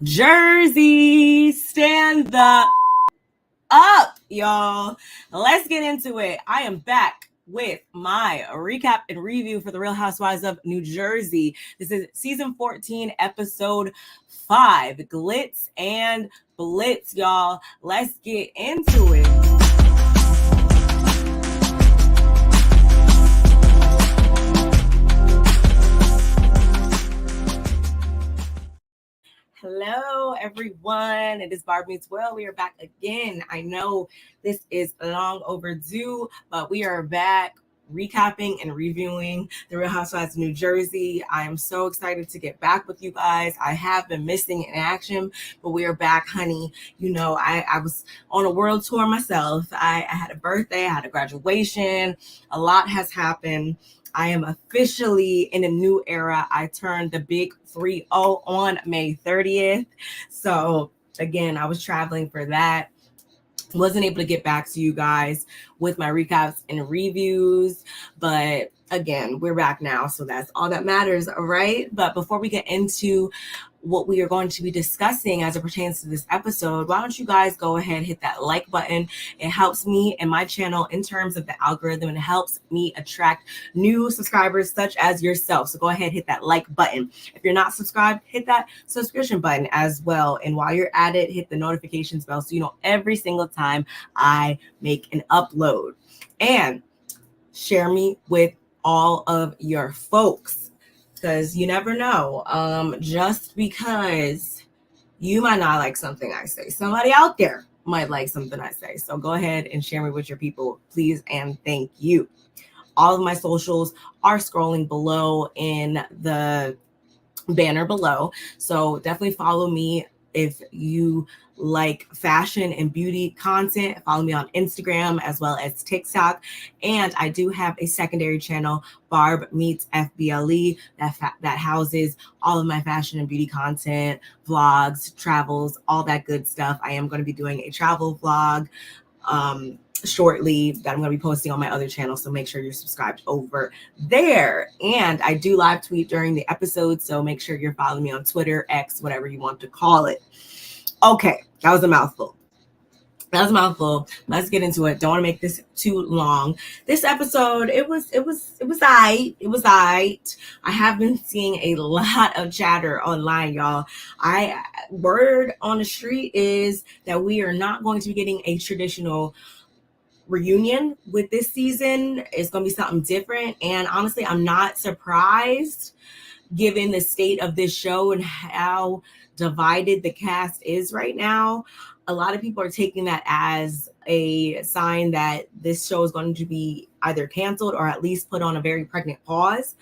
Jersey. Stand the up, y'all. Let's get into it. I am back with my recap and review for the Real Housewives of New Jersey. This is season 14, episode 5, Glitz and Blitz, y'all. Let's get into it. Hello, everyone. It is BarbMeetsWorld. We are back again. I know this is long overdue, but we are back recapping and reviewing the Real Housewives of New Jersey. I am so excited to get back with you guys. I have been missing in action, but we are back, honey. You know, I was on a world tour myself. I had a birthday, I had a graduation. A lot has happened. I am officially in a new era. I turned the big 3-0 on May 30th. So again, I was traveling for that. Wasn't able to get back to you guys with my recaps and reviews, but again, we're back now, so that's all that matters, all right? But before we get into what we are going to be discussing as it pertains to this episode, why don't you guys go ahead and hit that like button. It helps me and my channel in terms of the algorithm, and it helps me attract new subscribers such as yourself. So go ahead, hit that like button. If you're not subscribed, hit that subscription button as well. And while you're at it, hit the notifications bell so you know every single time I make an upload. And share me with all of your folks, because you never know. Just because you might not like something I say, somebody out there might like something I say. So go ahead and share me with your people, please, and thank you. All of my socials are scrolling below in the banner below. So definitely follow me if you like fashion and beauty content. Follow me on Instagram as well as TikTok. And I do have a secondary channel, Barb Meets FBLE, that houses all of my fashion and beauty content, vlogs, travels, all that good stuff. I am going to be doing a travel vlog shortly that I'm going to be posting on my other channel, so make sure you're subscribed over there. And I do live tweet during the episode, so make sure you're following me on Twitter, X, whatever you want to call it. Okay, that was a mouthful. Let's get into it. Don't want to make this too long. This episode, it was aight. I have been seeing a lot of chatter online, y'all. Word on the street is that we are not going to be getting a traditional reunion with this season. It's going to be something different. And honestly, I'm not surprised given the state of this show and how divided the cast is right now. A lot of people are taking that as a sign that this show is going to be either canceled or at least put on a very pregnant pause.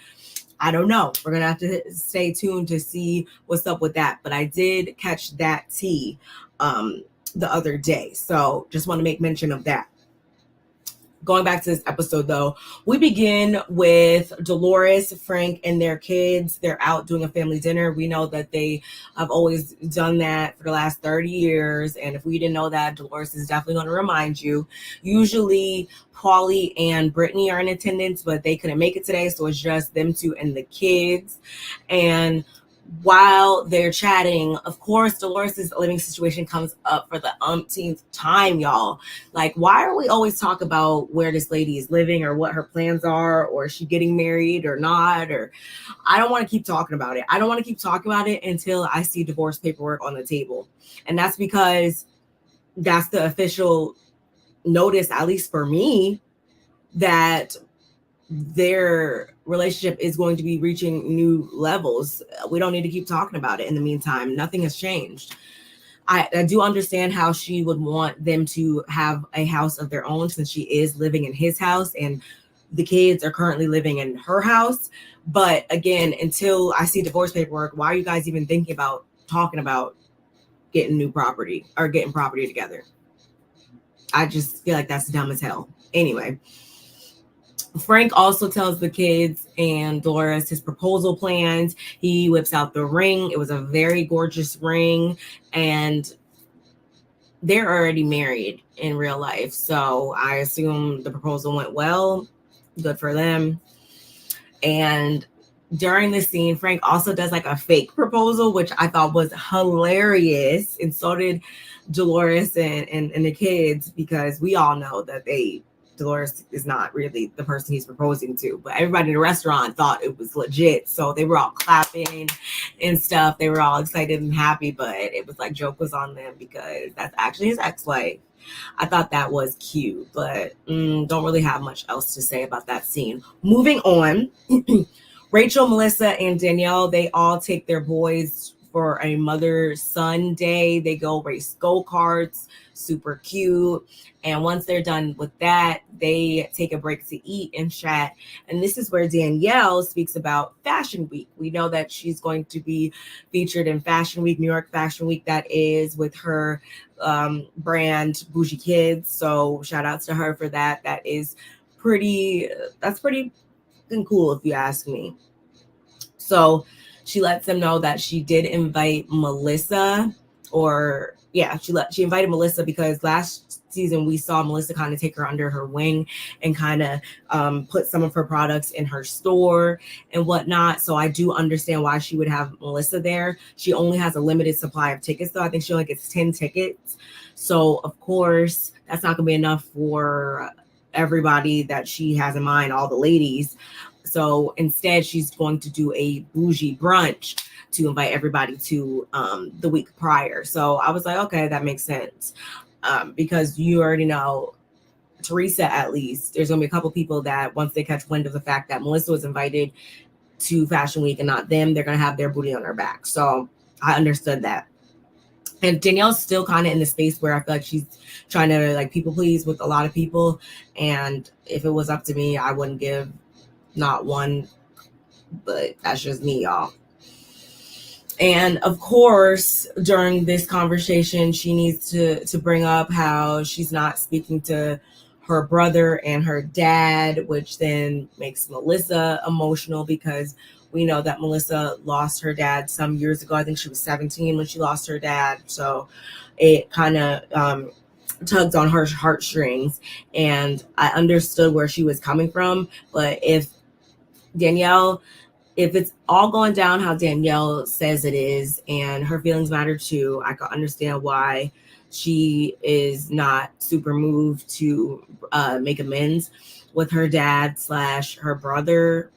I don't know. We're going to have to stay tuned to see what's up with that. But I did catch that tea the other day. So just want to make mention of that. Going back to this episode, though, we begin with Dolores, Frank, and their kids. They're out doing a family dinner. We know that they have always done that for the last 30 years. And if we didn't know that, Dolores is definitely going to remind you. Usually, Paulie and Brittany are in attendance, but they couldn't make it today. So it's just them two and the kids. And while they're chatting, of course, Dolores' living situation comes up for the umpteenth time, y'all. Like, why are we always talk about where this lady is living or what her plans are, or is she getting married or not? Or I don't want to keep talking about it. I don't want to keep talking about it until I see divorce paperwork on the table. And that's because that's the official notice, at least for me, that their relationship is going to be reaching new levels. We don't need to keep talking about it in the meantime. Nothing has changed. I do understand how she would want them to have a house of their own since she is living in his house and the kids are currently living in her house. But again, until I see divorce paperwork, why are you guys even thinking about talking about getting new property or getting property together? I just feel like that's dumb as hell. Anyway, Frank also tells the kids and Dolores his proposal plans. He whips out the ring. It was a very gorgeous ring, and they're already married in real life. So I assume the proposal went well. Good for them. And during the scene, Frank also does like a fake proposal, which I thought was hilarious. And so did Dolores and the kids, because we all know that Dolores is not really the person he's proposing to, but everybody in the restaurant thought it was legit. So they were all clapping and stuff. They were all excited and happy, but it was like joke was on them because that's actually his ex-wife. I thought that was cute, but don't really have much else to say about that scene. Moving on. Rachel, Melissa, and Danielle, they all take their boys for a mother-son day. They go race go-karts, super cute. And once they're done with that, they take a break to eat and chat. And this is where Danielle speaks about Fashion Week. We know that she's going to be featured in Fashion Week, New York Fashion Week, that is, with her brand Bougie Kids. So shout outs to her for that. That's pretty cool if you ask me. So she lets them know that she did invite Melissa, she invited Melissa because last season we saw Melissa kind of take her under her wing and kind of put some of her products in her store and whatnot. So I do understand why she would have Melissa there. She only has a limited supply of tickets, though. I think she only gets 10 tickets. So of course that's not gonna be enough for everybody that she has in mind, all the ladies. So instead, she's going to do a bougie brunch to invite everybody to the week prior. So I was like, okay, that makes sense. Because you already know, Teresa, at least, there's going to be a couple people that once they catch wind of the fact that Melissa was invited to Fashion Week and not them, they're going to have their booty on their back. So I understood that. And Danielle's still kind of in the space where I feel like she's trying to like people please with a lot of people. And if it was up to me, I wouldn't give not one, but that's just me, y'all. And of course, during this conversation, she needs to bring up how she's not speaking to her brother and her dad, which then makes Melissa emotional because we know that Melissa lost her dad some years ago. I think she was 17 when she lost her dad. So it kind of tugged on her heartstrings. And I understood where she was coming from. But if it's all going down how Danielle says it is, and her feelings matter too, I can understand why she is not super moved to make amends with her dad / her brother,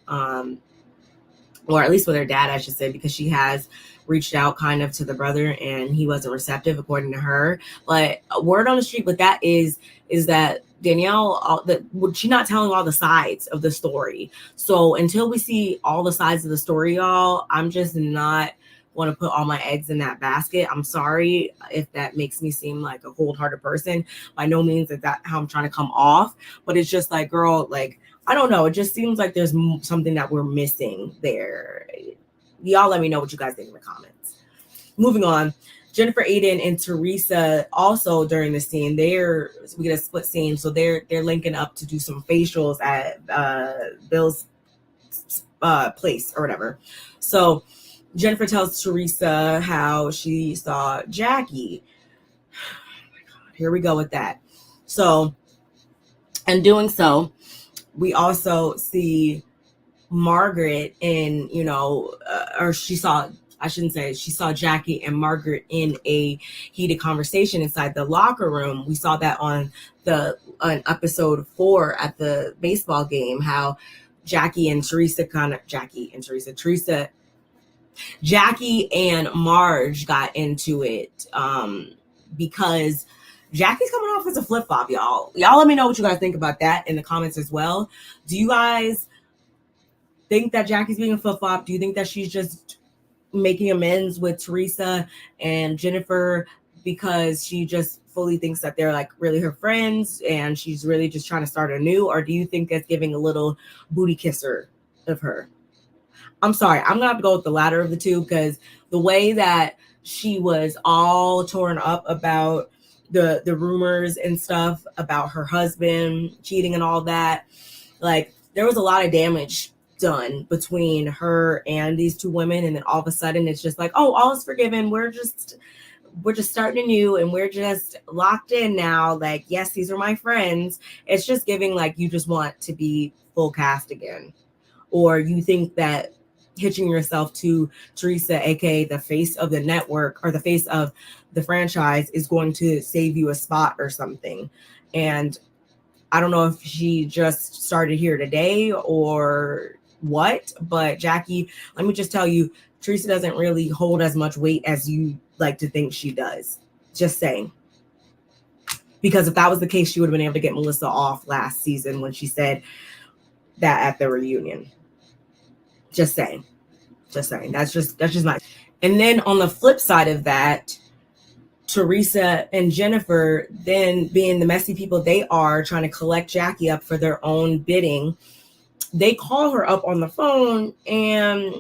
or at least with her dad, I should say, because she has reached out kind of to the brother and he wasn't receptive, according to her. But word on the street with that is that Danielle, she's not telling all the sides of the story. So until we see all the sides of the story, y'all, I'm just not want to put all my eggs in that basket. I'm sorry if that makes me seem like a cold-hearted person. By no means is that how I'm trying to come off, but it's just like, girl, like, I don't know. It just seems like there's something that we're missing there. Y'all let me know what you guys think in the comments. Moving on. Jennifer, Aydin, and Teresa also during the scene, we get a split scene, so they're linking up to do some facials at Bill's place or whatever. So Jennifer tells Teresa how she saw Jackie. Oh my God, here we go with that. So, in doing so, we also see Margaret in, she saw Jackie and Margaret in a heated conversation inside the locker room. We saw that on episode 4 at the baseball game, how Jackie and Marge got into it because Jackie's coming off as a flip-flop, y'all. Y'all let me know what you guys think about that in the comments as well. Do you guys think that Jackie's being a flip-flop? Do you think that she's just making amends with Teresa and Jennifer because she just fully thinks that they're like really her friends and she's really just trying to start anew? Or do you think that's giving a little booty kisser of her? I'm sorry, I'm gonna have to go with the latter of the two, because the way that she was all torn up about the rumors and stuff about her husband cheating and all that, like there was a lot of damage done between her and these two women, and then all of a sudden it's just like, oh, all is forgiven, we're just starting anew and we're just locked in now, like, yes, these are my friends. It's just giving like you just want to be full cast again. Or you think that hitching yourself to Teresa, aka the face of the network or the face of the franchise, is going to save you a spot or something. And I don't know if she just started here today or what, but Jackie, let me just tell you, Teresa doesn't really hold as much weight as you like to think she does. Just saying. Because if that was the case, she would have been able to get Melissa off last season when she said that at the reunion. Just saying. Just saying. That's just my. And then on the flip side of that, Teresa and Jennifer, then being the messy people they are, trying to collect Jackie up for their own bidding, they call her up on the phone and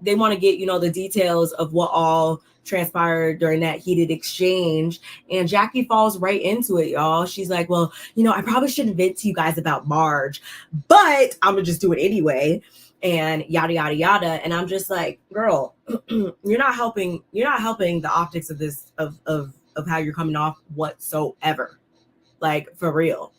they want to get, the details of what all transpired during that heated exchange. And Jackie falls right into it, y'all. She's like, well, I probably shouldn't vent to you guys about Marge, but I'm gonna just do it anyway. And yada yada yada. And I'm just like, girl, you're not helping the optics of this of how you're coming off whatsoever. Like, for real.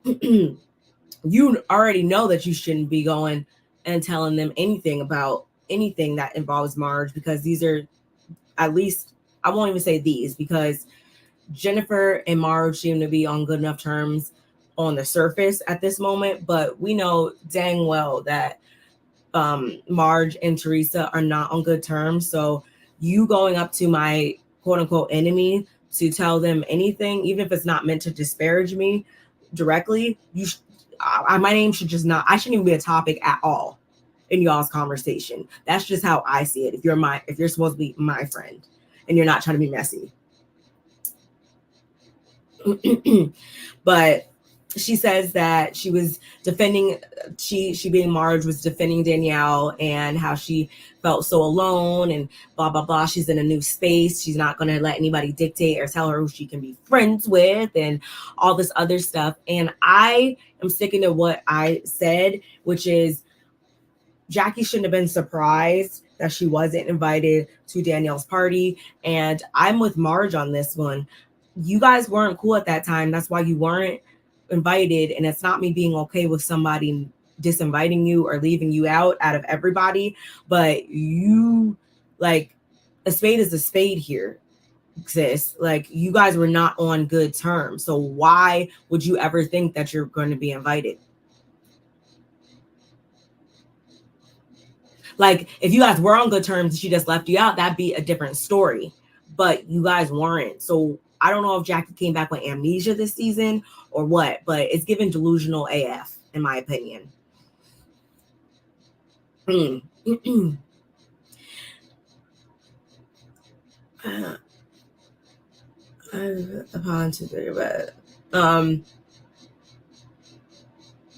You already know that you shouldn't be going and telling them anything about anything that involves Marge, because these are, at least, I won't even say these, because Jennifer and Marge seem to be on good enough terms on the surface at this moment, but we know dang well that Marge and Teresa are not on good terms. So you going up to my quote unquote enemy to tell them anything, even if it's not meant to disparage me directly, my name should just not, I shouldn't even be a topic at all in y'all's conversation. That's just how I see it. If you're supposed to be my friend and you're not trying to be messy. But she says that she was defending, she being Marge, was defending Danielle and how she felt so alone and blah, blah, blah. She's in a new space. She's not going to let anybody dictate or tell her who she can be friends with and all this other stuff. And I am sticking to what I said, which is Jackie shouldn't have been surprised that she wasn't invited to Danielle's party. And I'm with Marge on this one. You guys weren't cool at that time. That's why you weren't invited. And it's not me being okay with somebody disinviting you or leaving you out of everybody, but you, like, a spade is a spade here, sis. Like, you guys were not on good terms. So why would you ever think that you're going to be invited? Like, if you guys were on good terms and she just left you out, that'd be a different story. But you guys weren't. So I don't know if Jackie came back with amnesia this season or what, but it's given delusional AF, in my opinion.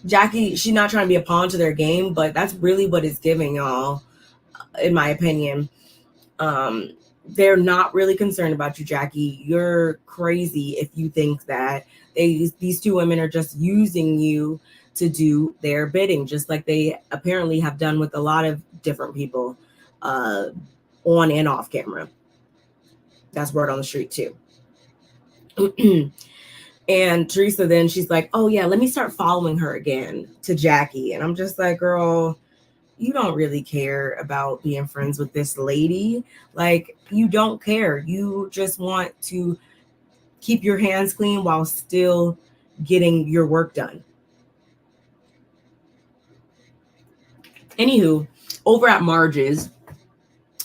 Jackie, she's not trying to be a pawn to their game, but that's really what it's giving, y'all, in my opinion. They're not really concerned about you, Jackie. You're crazy if you think that these two women are just using you to do their bidding, just like they apparently have done with a lot of different people on and off camera. That's word on the street too. And Teresa, then she's like, oh yeah, let me start following her again to Jackie. And I'm just like, girl, you don't really care about being friends with this lady. Like, you don't care. You just want to keep your hands clean while still getting your work done. Anywho, over at Marge's,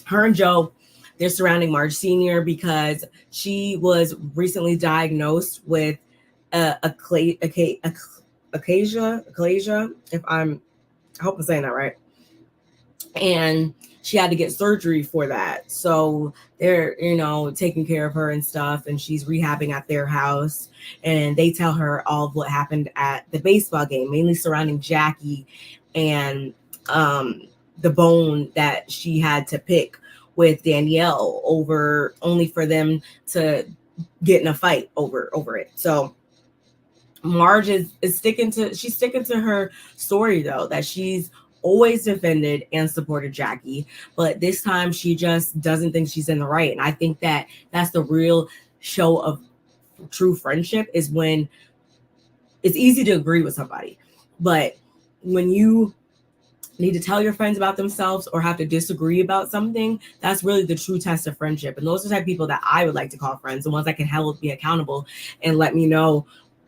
her and Joe, they're surrounding Marge Sr. because she was recently diagnosed with acacia, I hope I'm saying that right. And she had to get surgery for that. So they're, taking care of her and stuff. And she's rehabbing at their house. And they tell her all of what happened at the baseball game, mainly surrounding Jackie and the bone that she had to pick with Danielle over, only for them to get in a fight over it. So Marge is sticking to her story, though, that she's always defended and supported Jackie, but this time she just doesn't think she's in the right. And I think that that's the real show of true friendship, is when it's easy to agree with somebody, but when you need to tell your friends about themselves or have to disagree about something, that's really the true test of friendship. And those are the type of people that I would like to call friends, the ones that can help me accountable and let me know,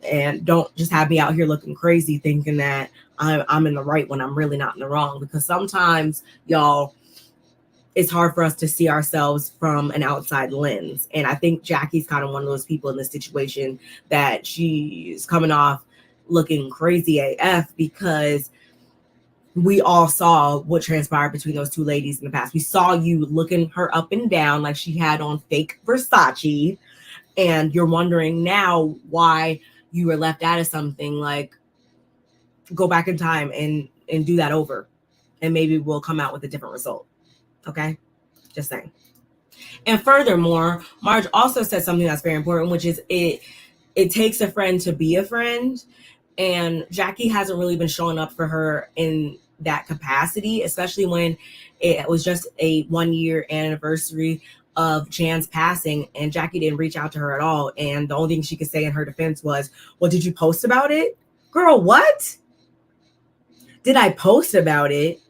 and don't just have me out here looking crazy thinking that I'm in the right when I'm really not in the wrong. Because sometimes, y'all, it's hard for us to see ourselves from an outside lens. And I think Jackie's kind of one of those people in this situation that she's coming off looking crazy AF because we all saw what transpired between those two ladies in the past. We saw you looking her up and down like she had on fake Versace, and you're wondering now why you were left out of something. Like, go back in time and do that over, and maybe we'll come out with a different result. Okay, just saying. And furthermore, Marge also said something that's very important, which is it takes a friend to be a friend, and Jackie hasn't really been showing up for her in that capacity, especially when it was just a 1-year anniversary of Jan's passing, and Jackie didn't reach out to her at all. And the only thing she could say in her defense was, well, did you post about it? Girl, what? Did I post about it?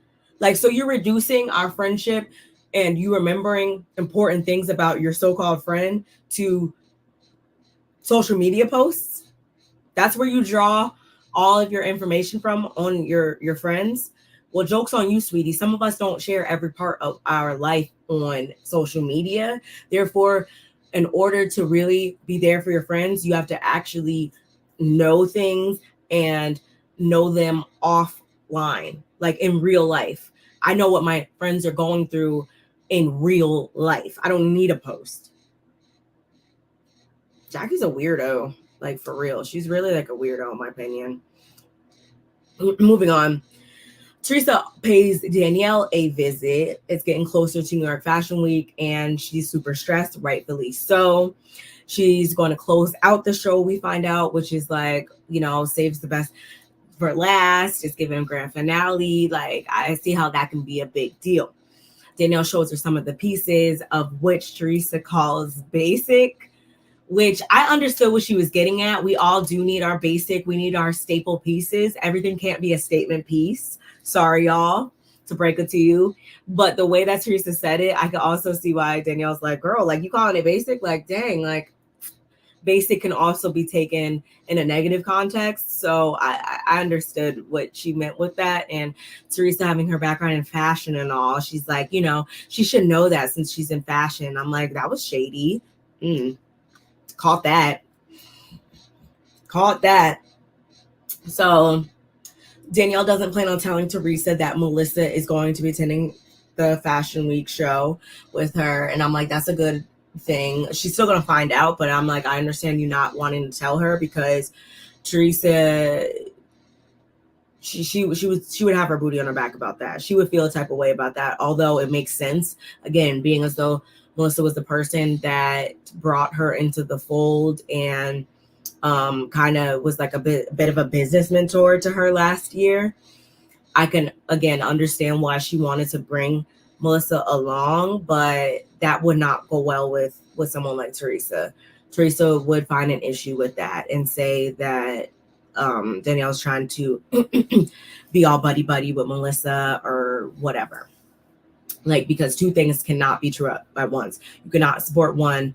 Like, so you're reducing our friendship and you remembering important things about your so-called friend to social media posts? That's where you draw all of your information from on your friends? Well, joke's on you, sweetie. Some of us don't share every part of our life on social media. Therefore, in order to really be there for your friends, you have to actually know things and know them offline, like in real life. I know what my friends are going through in real life. I don't need a post. Jackie's a weirdo, like for real. She's really like a weirdo in my opinion. Moving on. Teresa pays Danielle a visit. It's getting closer to New York Fashion Week and she's super stressed, rightfully so. She's going to close out the show, we find out, which is like, you know, saves the best for last. It's giving a grand finale. Like, I see how that can be a big deal. Danielle shows her some of the pieces, of which Teresa calls basic, which I understood what she was getting at. We all do need our basic. We need our staple pieces. Everything can't be a statement piece. Sorry, y'all, to break it to you. But the way that Teresa said it, I could also see why Danielle's like, girl, like you calling it basic? Like, dang, like basic can also be taken in a negative context. So I understood what she meant with that. And Teresa having her background in fashion and all, she's like, you know, she should know that since she's in fashion. I'm like, that was shady. Caught that. So Danielle doesn't plan on telling Teresa that Melissa is going to be attending the Fashion Week show with her. And I'm like, that's a good thing. She's still going to find out, but I'm like, I understand you not wanting to tell her because Teresa, she would have her booty on her back about that. She would feel a type of way about that, although it makes sense. Again, being as though Melissa was the person that brought her into the fold and kind of was like a bit of a business mentor to her last year. I can, again, understand why she wanted to bring Melissa along, but that would not go well with someone like Teresa. Teresa would find an issue with that and say that Danielle's trying to be all buddy-buddy with Melissa or whatever. Like, because two things cannot be true at once. You cannot support one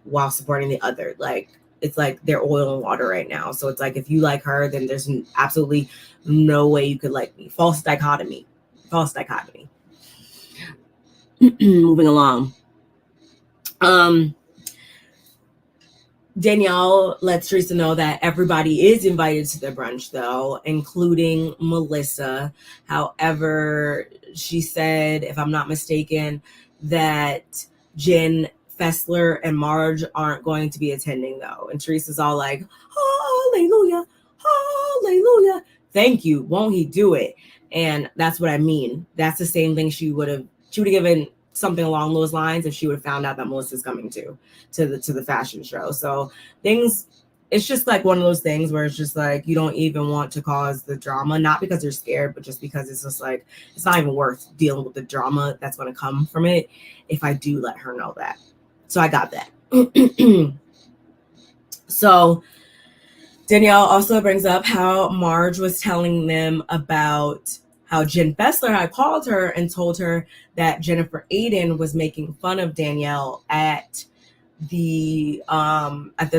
while supporting the other. Like, it's like they're oil and water right now. So it's like, if you like her, then there's absolutely no way you could like me. False dichotomy. Moving along. Danielle lets Teresa know that everybody is invited to the brunch, though, including Melissa. However, she said, if I'm not mistaken, that Jen, Fessler, and Marge aren't going to be attending, though. And Teresa's all like, hallelujah, hallelujah. Thank you. Won't he do it? And that's what I mean. That's the same thing she would have given something along those lines if she would have found out that Melissa's coming to the fashion show. So things, it's just like one of those things where it's just like you don't even want to cause the drama, not because you're scared, but just because it's just like it's not even worth dealing with the drama that's going to come from it if I do let her know that. So I got that. So Danielle also brings up how Marge was telling them about how Jen Fessler had called her and told her that Jennifer Aydin was making fun of Danielle at the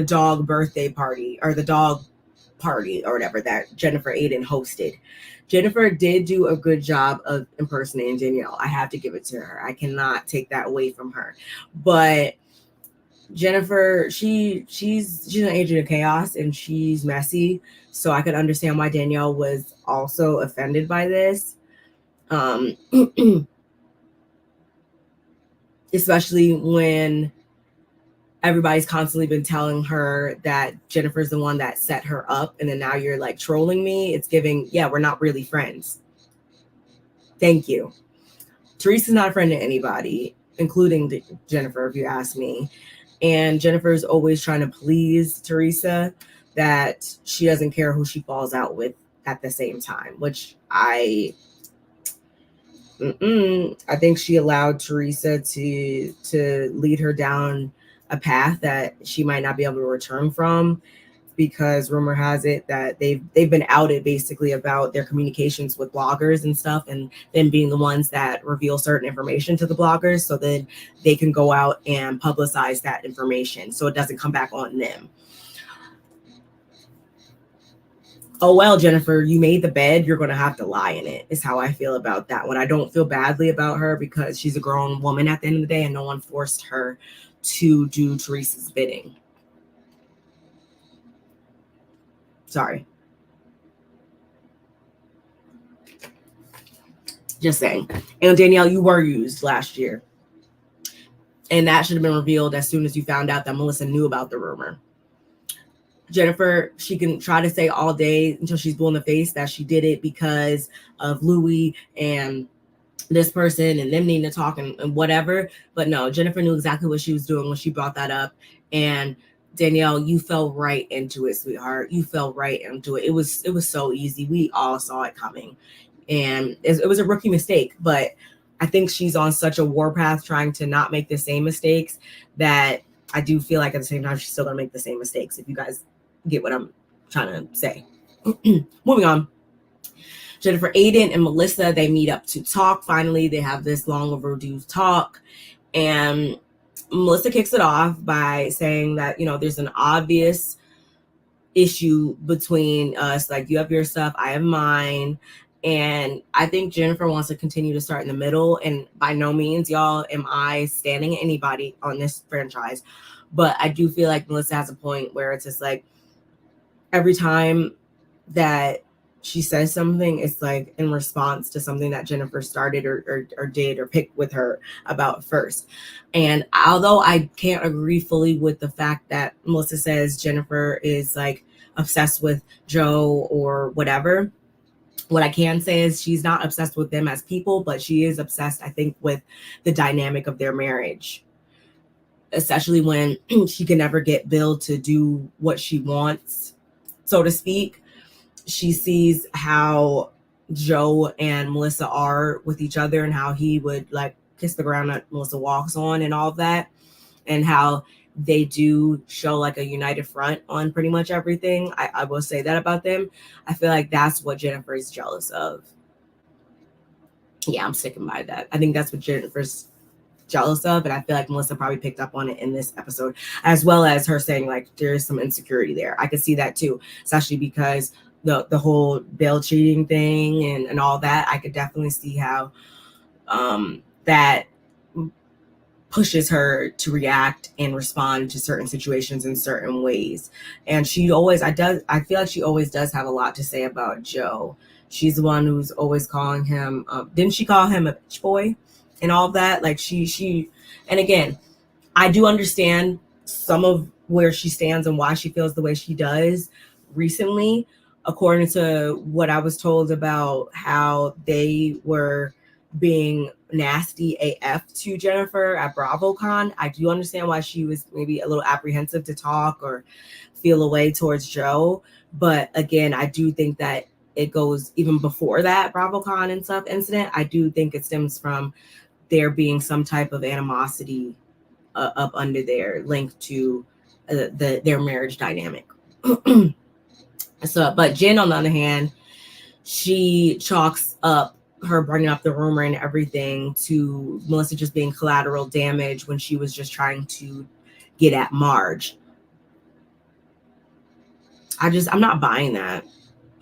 dog birthday party, or the dog party or whatever that Jennifer Aydin hosted. Jennifer did do a good job of impersonating Danielle. I have to give it to her. I cannot take that away from her. But Jennifer, she's an agent of chaos and she's messy. So I could understand why Danielle was also offended by this. Especially when everybody's constantly been telling her that Jennifer's the one that set her up, and then now you're like trolling me. It's giving, yeah, we're not really friends. Thank you. Teresa's not a friend to anybody, including Jennifer, if you ask me. And Jennifer's always trying to please Teresa, that she doesn't care who she falls out with at the same time, which I think she allowed Teresa to lead her down a path that she might not be able to return from, because rumor has it that they've been outed basically about their communications with bloggers and stuff, and them being the ones that reveal certain information to the bloggers, so that they can go out and publicize that information so it doesn't come back on them. Oh, well, Jennifer, you made the bed, you're going to have to lie in it, is how I feel about that one. I don't feel badly about her because she's a grown woman at the end of the day, and no one forced her to do Teresa's bidding. Sorry. Just saying. And Danielle, you were used last year. And that should have been revealed as soon as you found out that Melissa knew about the rumor. Jennifer, she can try to say all day until she's blue in the face that she did it because of Louis and this person and them needing to talk and whatever. But no, Jennifer knew exactly what she was doing when she brought that up. And Danielle, you fell right into it, sweetheart. You fell right into it. It was so easy. We all saw it coming. And it was a rookie mistake. But I think she's on such a warpath trying to not make the same mistakes that I do feel like at the same time she's still going to make the same mistakes, if you guys get what I'm trying to say. Moving on. Jennifer Aydin and Melissa, they meet up to talk. Finally, they have this long overdue talk. And Melissa kicks it off by saying that, there's an obvious issue between us. Like, you have your stuff, I have mine. And I think Jennifer wants to continue to start in the middle. And by no means, y'all, am I standing anybody on this franchise. But I do feel like Melissa has a point where it's just like, every time that she says something, it's like in response to something that Jennifer started or did or picked with her about first. And although I can't agree fully with the fact that Melissa says Jennifer is like obsessed with Joe or whatever, what I can say is she's not obsessed with them as people, but she is obsessed, I think, with the dynamic of their marriage, especially when she can never get Bill to do what she wants, so to speak. She sees how Joe and Melissa are with each other and how he would like kiss the ground that Melissa walks on and all of that, and how they do show like a united front on pretty much everything. I will say that about them. I feel like that's what Jennifer is jealous of. Yeah, I'm sticking by that. I think that's what Jennifer's jealous of, and I feel like Melissa probably picked up on it in this episode, as well as her saying like there's some insecurity there. I could see that too, especially because the whole Bill cheating thing and all that. I could definitely see how that pushes her to react and respond to certain situations in certain ways. And she always, I feel like she always does have a lot to say about Joe. She's the one who's always calling him, didn't she call him a bitch boy and all of that? Like she, and again, I do understand some of where she stands and why she feels the way she does recently, according to what I was told about how they were being nasty AF to Jennifer at BravoCon. I do understand why she was maybe a little apprehensive to talk or feel a way towards Joe. But again, I do think that it goes even before that BravoCon and stuff incident. I do think it stems from there being some type of animosity up under there linked to their marriage dynamic. So, but Jen, on the other hand, she chalks up her bringing up the rumor and everything to Melissa just being collateral damage when she was just trying to get at Marge. I'm not buying that.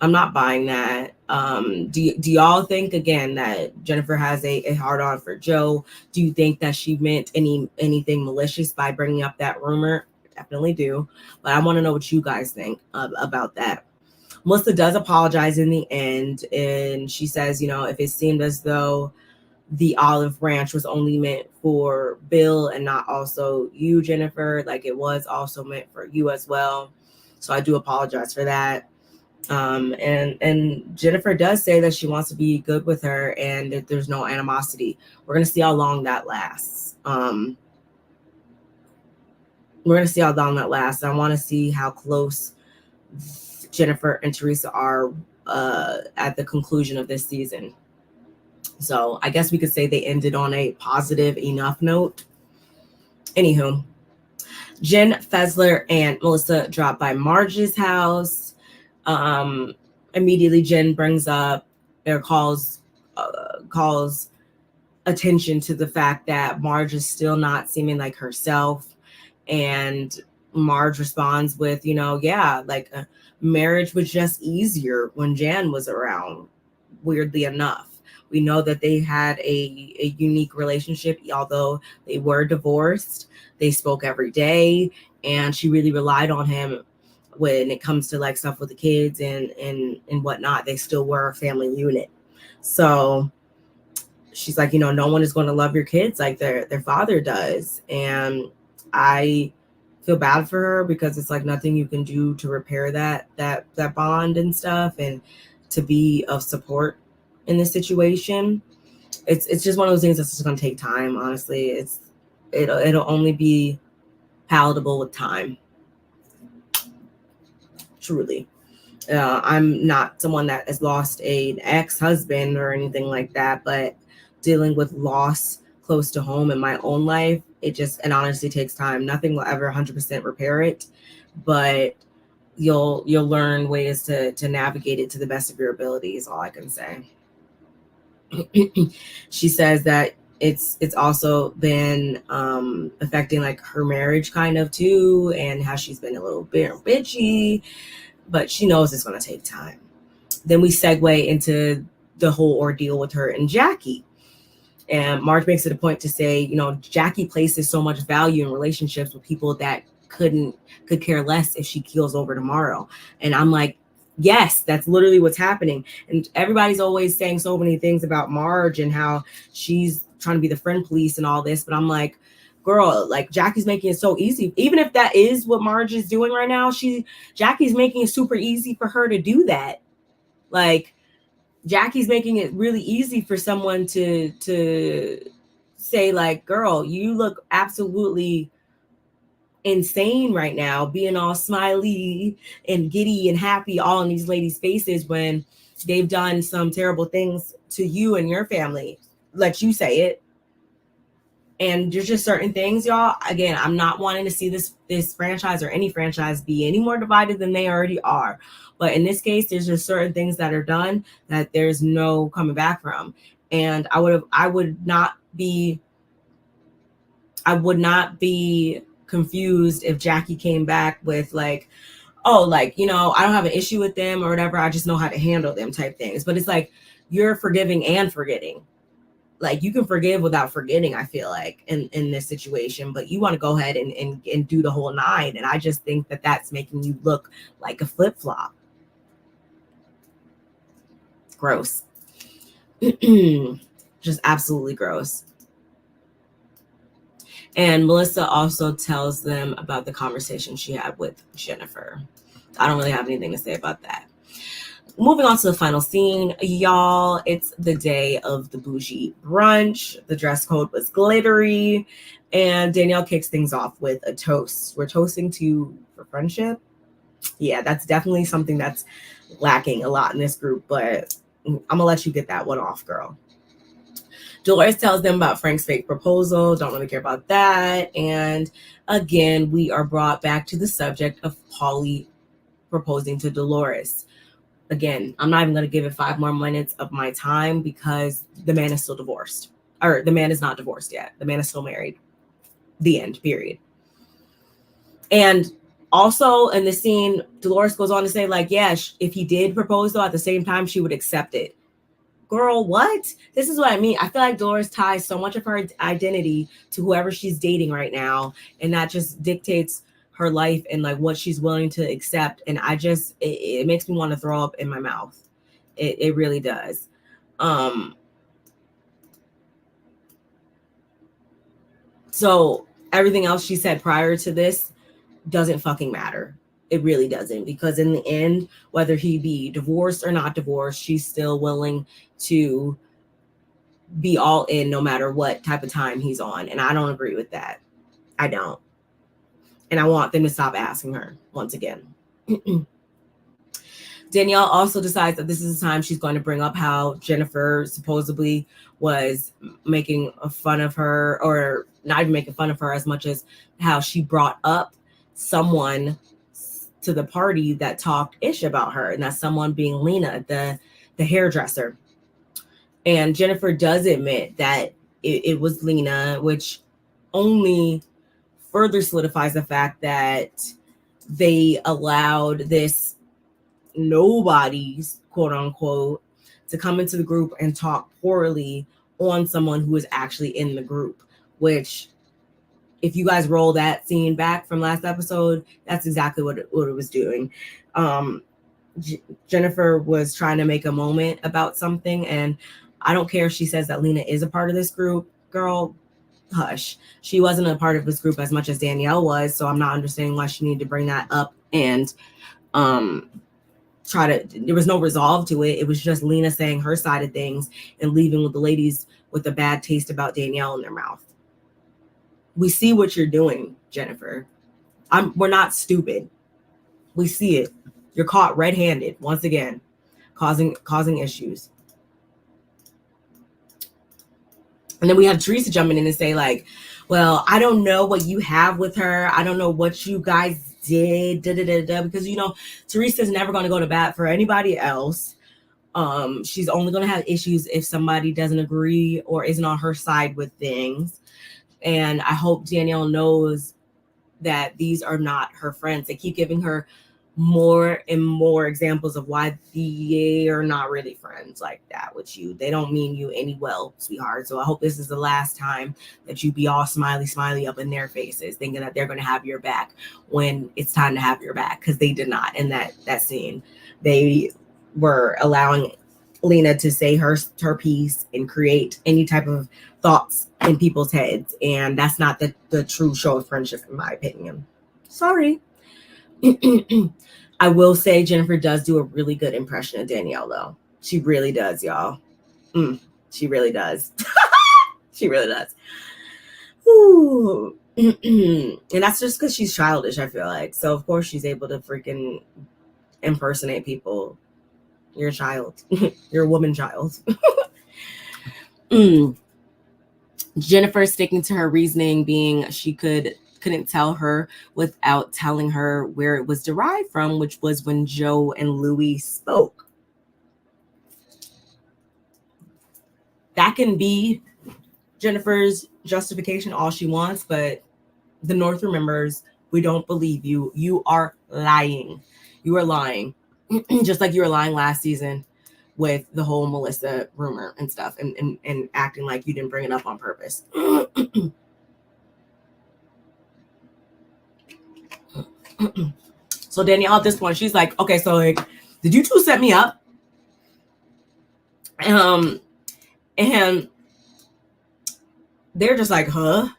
I'm not buying that. Do y'all think again that Jennifer has a hard on for Joe? Do you think that she meant anything malicious by bringing up that rumor? Definitely do. But I want to know what you guys think about that. Melissa does apologize in the end, and she says, if it seemed as though the olive branch was only meant for Bill and not also you, Jennifer, like it was also meant for you as well. So I do apologize for that. And Jennifer does say that she wants to be good with her and that there's no animosity. We're going to see how long that lasts. I want to see how close Jennifer and Teresa are at the conclusion of this season. So I guess we could say they ended on a positive enough note. Anywho, Jen, Fessler, and Melissa drop by Marge's house. Immediately Jen brings up or calls attention to the fact that Marge is still not seeming like herself. And Marge responds with, marriage was just easier when Jan was around, weirdly enough. We know that they had a unique relationship, although they were divorced. They spoke every day, and she really relied on him when it comes to like stuff with the kids and whatnot. They still were a family unit. So she's like, no one is going to love your kids like their father does. And I feel bad for her because it's like nothing you can do to repair that bond and stuff, and to be of support in this situation. It's just one of those things that's just going to take time. Honestly, it'll only be palatable with time. Truly. I'm not someone that has lost an ex-husband or anything like that, but dealing with loss close to home in my own life, it honestly takes time. Nothing will ever 100% repair it, but you'll learn ways to navigate it to the best of your ability is all I can say. She says that it's also been affecting like her marriage kind of too, and how she's been a little bit bitchy, but she knows it's going to take time. Then we segue into the whole ordeal with her and Jackie. And Marge makes it a point to say, Jackie places so much value in relationships with people that could care less if she keels over tomorrow. And I'm like, yes, that's literally what's happening. And everybody's always saying so many things about Marge and how she's trying to be the friend police and all this. But I'm like, girl, like Jackie's making it so easy. Even if that is what Marge is doing right now, Jackie's making it super easy for her to do that. Like Jackie's making it really easy for someone to say like, girl, you look absolutely insane right now, being all smiley and giddy and happy all in these ladies' faces when they've done some terrible things to you and your family. Let you say it. And there's just certain things, y'all. Again, I'm not wanting to see this franchise or any franchise be any more divided than they already are. But in this case, there's just certain things that are done that there's no coming back from. And I would not be confused if Jackie came back with like, oh, like, I don't have an issue with them or whatever. I just know how to handle them type things. But it's like, you're forgiving and forgetting. Like you can forgive without forgetting, I feel like in this situation, but you want to go ahead and do the whole 9. And I just think that that's making you look like a flip-flop. Gross. Just absolutely gross. And Melissa also tells them about the conversation she had with Jennifer. I don't really have anything to say about that. Moving on to the final scene, y'all, it's the day of the bougie brunch. The dress code was glittery, and Danielle kicks things off with a toast. We're toasting for friendship. Yeah, that's definitely something that's lacking a lot in this group, but I'm gonna let you get that one off, girl. Dolores tells them about Frank's fake proposal. Don't really care about that. And again, we are brought back to the subject of Paulie proposing to Dolores. Again, I'm not even going to give it 5 more minutes of my time because the man is still divorced. Or the man is not divorced yet. The man is still married. The end, period. And also in the scene, Dolores goes on to say, like, yeah, if he did propose, though, at the same time, she would accept it. Girl, what? This is what I mean. I feel like Dolores ties so much of her identity to whoever she's dating right now, and that just dictates her life and like what she's willing to accept. And it makes me want to throw up in my mouth. It really does. So everything else she said prior to this doesn't fucking matter. It really doesn't, because in the end, whether he be divorced or not divorced, she's still willing to be all in no matter what type of time he's on. And I don't agree with that. I don't. And I want them to stop asking her once again. Danielle also decides that this is the time she's going to bring up how Jennifer supposedly was making fun of her, or not even making fun of her as much as how she brought up someone to the party that talked ish about her, and that's someone being Lena, the hairdresser. And Jennifer does admit that it was Lena, which only further solidifies the fact that they allowed this nobody's, quote unquote, to come into the group and talk poorly on someone who is actually in the group, which, if you guys roll that scene back from last episode, that's exactly what it was doing. Jennifer was trying to make a moment about something, and I don't care if she says that Lena is a part of this group. Girl, hush. She wasn't a part of this group as much as Danielle was, so I'm not understanding why she needed to bring that up and there was no resolve to it. It was just Lena saying her side of things and leaving with the ladies with a bad taste about Danielle in their mouth. We see what you're doing, Jennifer. We're not stupid. We see it. You're caught red-handed once again, causing issues. And then we have Teresa jumping in and say, like, well, I don't know what you have with her. I don't know what you guys did, because, you know, Teresa's never going to go to bat for anybody else. She's only going to have issues if somebody doesn't agree or isn't on her side with things. And I hope Danielle knows that these are not her friends. They keep giving her more and more examples of why they are not really friends like that with you. They don't mean you any well, sweetheart. So I hope this is the last time that you be all smiley up in their faces, thinking that they're going to have your back when it's time to have your back, because they did not in that scene. They were allowing Lena to say her piece and create any type of thoughts in people's heads, and that's not the true show of friendship, in my opinion. Sorry. I will say Jennifer does do a really good impression of Danielle, though. She really does, y'all. She really does. She really does. Ooh. And that's just because she's childish, I feel like. So, of course, she's able to freaking impersonate people. You're a child. You're a woman child. Jennifer sticking to her reasoning, being she couldn't tell her without telling her where it was derived from, which was when Joe and Louis spoke. That can be Jennifer's justification all she wants, but the North remembers, we don't believe you. You are lying. You are lying. Just like you were lying last season with the whole Melissa rumor and stuff, and acting like you didn't bring it up on purpose. So Danielle at this point, she's like, okay, so like, did you two set me up? And they're just like, huh?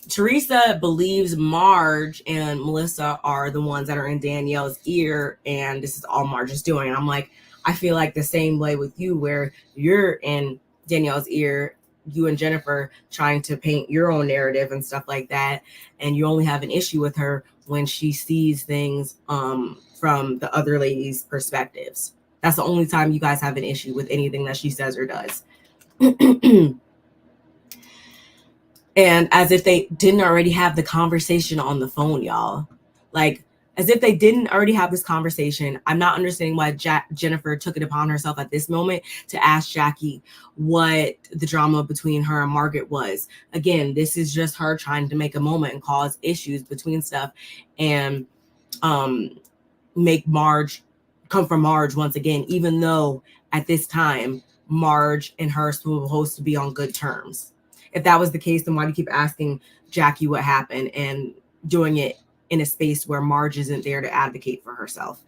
Teresa believes Marge and Melissa are the ones that are in Danielle's ear, and this is all Marge is doing. And I'm like, I feel like the same way with you, where you're in Danielle's ear, you and Jennifer trying to paint your own narrative and stuff like that, and you only have an issue with her when she sees things from the other ladies' perspectives. That's the only time you guys have an issue with anything that she says or does. And as if they didn't already have the conversation on the phone, y'all. Like, As if they didn't already have this conversation. I'm not understanding why Jennifer took it upon herself at this moment to ask Jackie what the drama between her and Margaret was. Again, this is just her trying to make a moment and cause issues between stuff and make Marge come from Marge once again, even though at this time, Marge and her were supposed to be on good terms. If that was the case, then why do you keep asking Jackie what happened and doing it in a space where Marge isn't there to advocate for herself?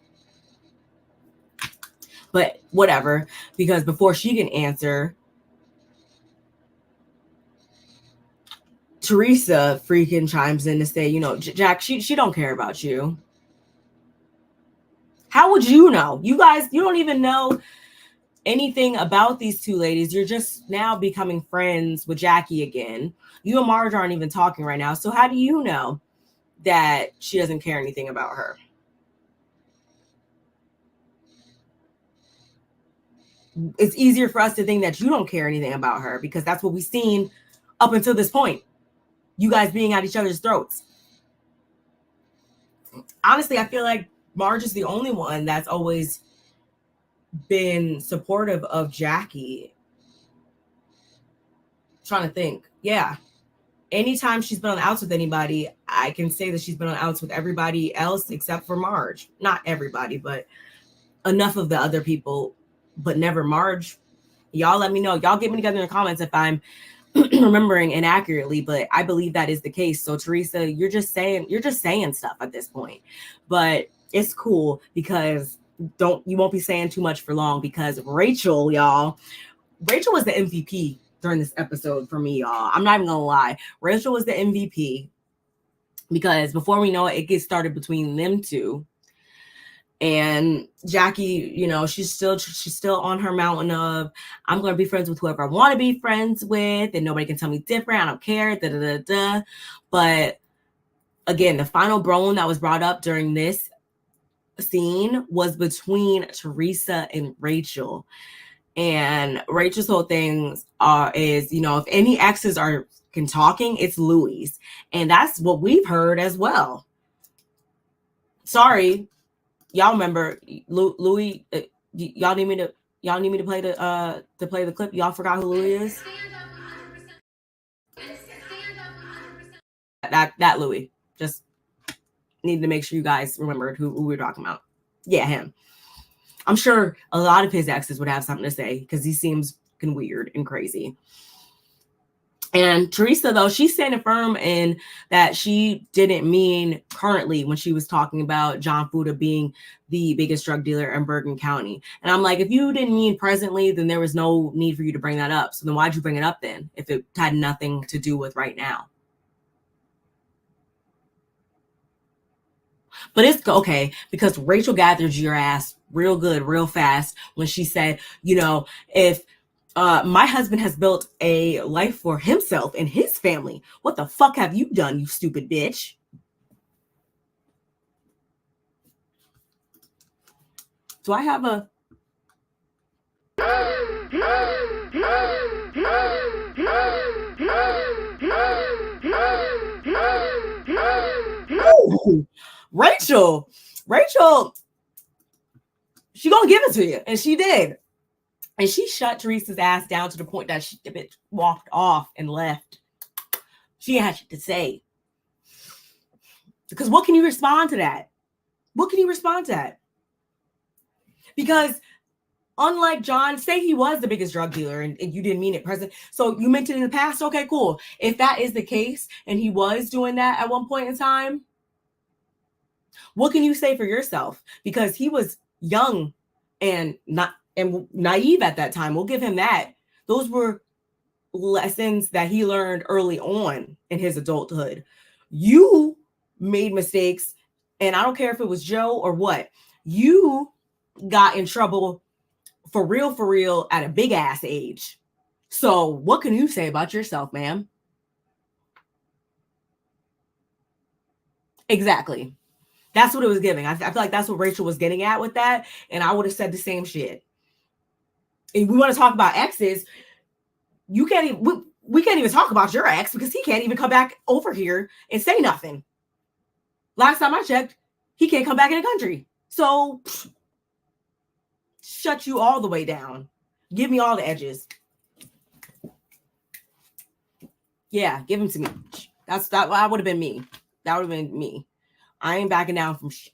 But whatever, because before she can answer, Teresa freaking chimes in to say, you know, Jack, she don't care about you. How would you know? You guys, you don't even know anything about these two ladies. You're just now becoming friends with Jackie again. You and Marge aren't even talking right now. So how do you know that she doesn't care anything about her? It's easier for us to think that you don't care anything about her because that's what we've seen up until this point. You guys being at each other's throats. Honestly, I feel like Marge is the only one that's always been supportive of Jackie. I'm trying to think. Yeah. Anytime she's been on the outs with anybody, I can say that she's been on the outs with everybody else except for Marge. Not everybody, but enough of the other people, but never Marge. Y'all let me know. Y'all get me together in the comments if I'm remembering inaccurately, but I believe that is the case. So Teresa, you're just saying stuff at this point. But it's cool because you won't be saying too much for long because Rachel was the MVP during this episode for me, y'all. I'm not even gonna lie. Rachel was the MVP because before we know it, it gets started between them two. And Jackie, you know, she's still on her mountain of I'm gonna be friends with whoever I want to be friends with, and nobody can tell me different. I don't care. Da da da da. But again, the final bone that was brought up during this scene was between Teresa and Rachel. And Rachel's whole thing is, you know, if any exes can talking, it's Louis. And that's what we've heard as well. Sorry, y'all remember Louis? Y'all need me to play the clip. Y'all forgot who Louis is? That Louis. Just need to make sure you guys remembered who we're talking about. Yeah, him. I'm sure a lot of his exes would have something to say because he seems weird and crazy. And Teresa, though, she's standing firm in that she didn't mean currently when she was talking about John Fuda being the biggest drug dealer in Bergen County. And I'm like, if you didn't mean presently, then there was no need for you to bring that up. So then why'd you bring it up then if it had nothing to do with right now? But it's okay because Rachel gathered your ass real good, real fast when she said, you know, if my husband has built a life for himself and his family, what the fuck have you done, you stupid bitch? Do I have a... Ooh, Rachel, she gonna give it to you, and she did, and she shut Teresa's ass down to the point that the bitch walked off and left. She had shit to say because what can you respond to that? What can you respond to that? Because unlike John, say he was the biggest drug dealer and you didn't mean it present. So you meant it in the past. Okay, cool. If that is the case and he was doing that at one point in time, what can you say for yourself? Because he was young and naive at that time. We'll give him that. Those were lessons that he learned early on in his adulthood. You made mistakes, and I don't care if it was Joe or what. You got in trouble for real at a big ass age. So what can you say about yourself, ma'am? Exactly. That's what it was giving. I feel like that's what Rachel was getting at with that. And I would have said the same shit. If we want to talk about exes, you can't even, we can't even talk about your ex because he can't even come back over here and say nothing. Last time I checked, he can't come back in the country. So shut you all the way down. Give me all the edges. Yeah, give him to me. That would have been me. That would have been me. I ain't backing down from shit.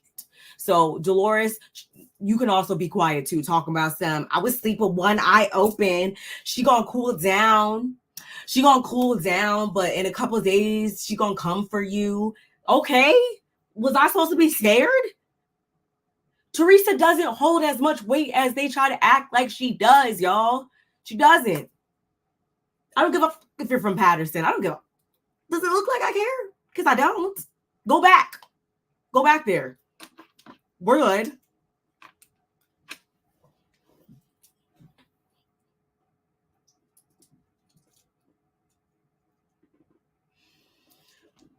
So Dolores, you can also be quiet too, talking about some. I would sleep with one eye open. She gonna cool down. She gonna cool down, but in a couple of days, she gonna come for you. Okay. Was I supposed to be scared? Teresa doesn't hold as much weight as they try to act like she does, y'all. She doesn't. I don't give a fuck if you're from Patterson. I don't give a. Does it look like I care? Because I don't. Go back. Go back there. We're good.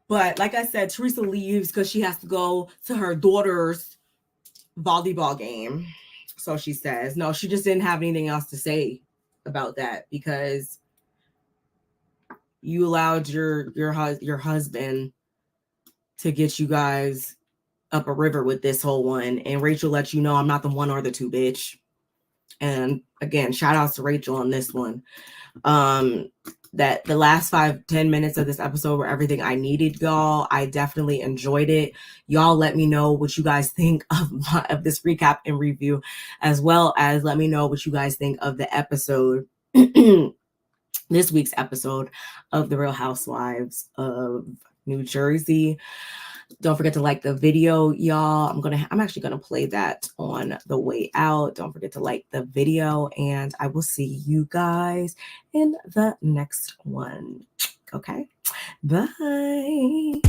But like I said, Teresa leaves because she has to go to her daughter's volleyball game. So she says. No, she just didn't have anything else to say about that because you allowed your husband to get you guys up a river with this whole one. And Rachel let you know I'm not the one or the two, bitch. And again, shout outs to Rachel on this one. That the last 5-10 minutes of this episode were everything I needed, y'all. I definitely enjoyed it. Y'all let me know what you guys think of this recap and review, as well as let me know what you guys think of the episode, this week's episode of The Real Housewives of New Jersey. Don't forget to like the video, y'all. I'm actually gonna play that on the way out. Don't forget to like the video, and I will see you guys in the next one. Okay, bye.